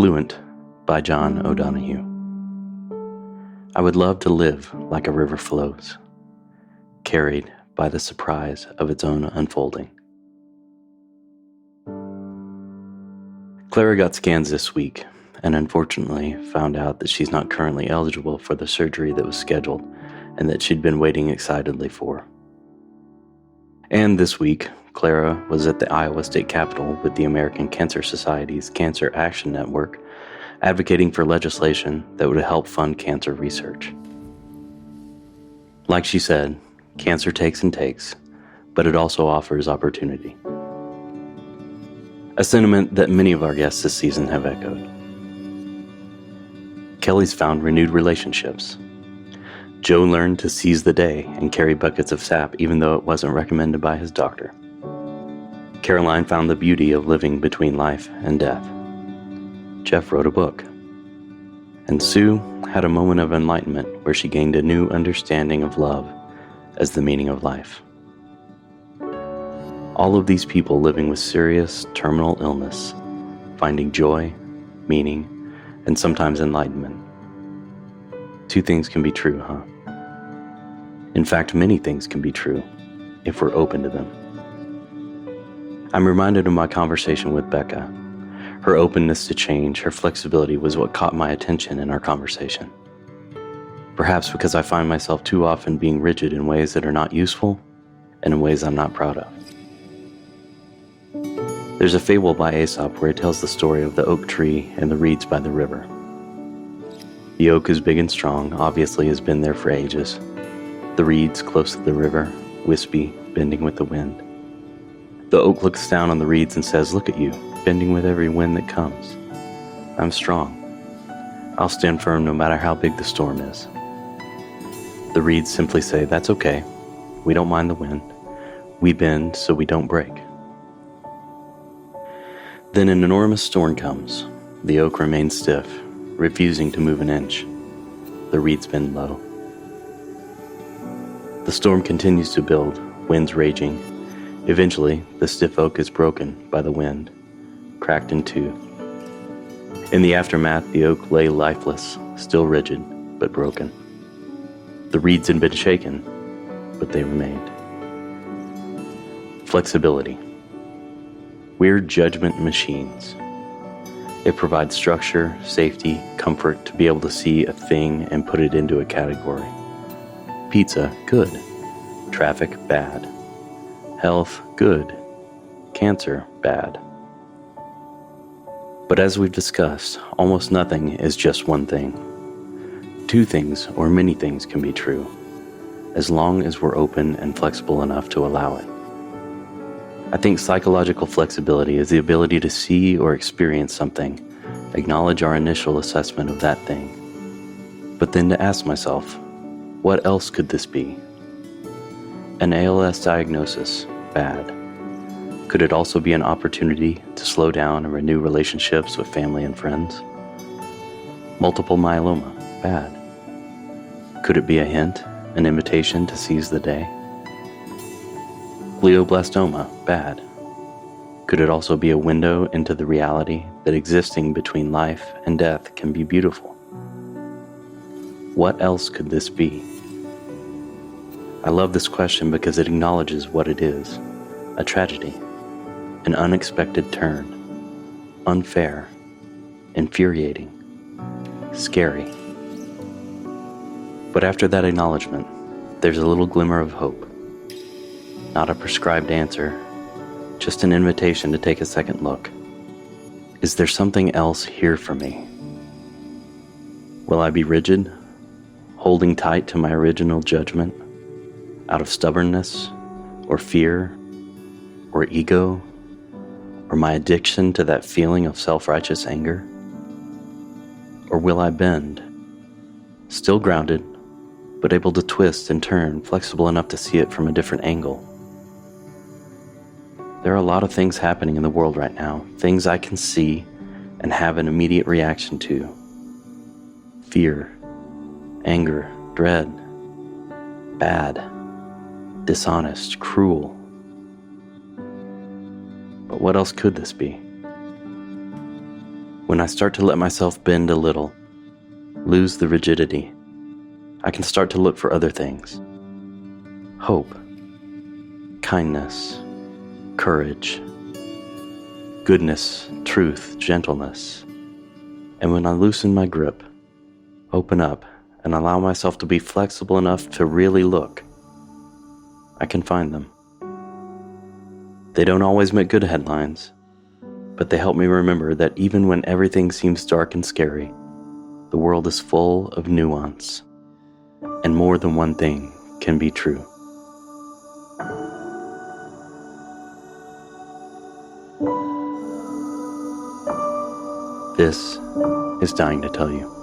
Fluent by John O'Donohue. I would love to live like a river flows, carried by the surprise of its own unfolding. Clara got scans this week and unfortunately found out that she's not currently eligible for the surgery that was scheduled and that she'd been waiting excitedly for. And this week, Clara was at the Iowa State Capitol with the American Cancer Society's Cancer Action Network, advocating for legislation that would help fund cancer research. Like she said, cancer takes and takes, but it also offers opportunity. A sentiment that many of our guests this season have echoed. Kelly's found renewed relationships. Joe learned to seize the day and carry buckets of sap even though it wasn't recommended by his doctor. Caroline found the beauty of living between life and death. Jeff wrote a book. And Sue had a moment of enlightenment where she gained a new understanding of love as the meaning of life. All of these people living with serious terminal illness, finding joy, meaning, and sometimes enlightenment. Two things can be true, huh? In fact, many things can be true if we're open to them. I'm reminded of my conversation with Becca. Her openness to change, her flexibility was what caught my attention in our conversation. Perhaps because I find myself too often being rigid in ways that are not useful and in ways I'm not proud of. There's a fable by Aesop where it tells the story of the oak tree and the reeds by the river. The oak is big and strong, obviously has been there for ages. The reeds close to the river, wispy, bending with the wind. The oak looks down on the reeds and says, "Look at you, bending with every wind that comes. I'm strong. I'll stand firm no matter how big the storm is." The reeds simply say, "That's okay. We don't mind the wind. We bend so we don't break." Then an enormous storm comes. The oak remains stiff, refusing to move an inch. The reeds bend low. The storm continues to build, winds raging. Eventually, the stiff oak is broken by the wind, cracked in two. In the aftermath, the oak lay lifeless, still rigid, but broken. The reeds had been shaken, but they remained. Flexibility. We're judgment machines. It provides structure, safety, comfort to be able to see a thing and put it into a category. Pizza, good. Traffic, bad. Health, good. Cancer, bad. But as we've discussed, almost nothing is just one thing. Two things or many things can be true, as long as we're open and flexible enough to allow it. I think psychological flexibility is the ability to see or experience something, acknowledge our initial assessment of that thing, but then to ask myself, what else could this be? An ALS diagnosis, bad. Could it also be an opportunity to slow down and renew relationships with family and friends? Multiple myeloma, bad. Could it be a hint, an invitation to seize the day? Glioblastoma, bad. Could it also be a window into the reality that existing between life and death can be beautiful? What else could this be? I love this question because it acknowledges what it is, a tragedy, an unexpected turn, unfair, infuriating, scary. But after that acknowledgement, there's a little glimmer of hope. Not a prescribed answer, just an invitation to take a second look. Is there something else here for me? Will I be rigid, holding tight to my original judgment, out of stubbornness, or fear, or ego, or my addiction to that feeling of self-righteous anger? Or will I bend, still grounded, but able to twist and turn, flexible enough to see it from a different angle? There are a lot of things happening in the world right now, things I can see and have an immediate reaction to. Fear, anger, dread, bad, dishonest, cruel. But what else could this be? When I start to let myself bend a little, lose the rigidity, I can start to look for other things. Hope, kindness, courage, goodness, truth, gentleness. And when I loosen my grip, open up, and allow myself to be flexible enough to really look, I can find them. They don't always make good headlines, but they help me remember that even when everything seems dark and scary, the world is full of nuance, and more than one thing can be true. This is Dying to Tell You.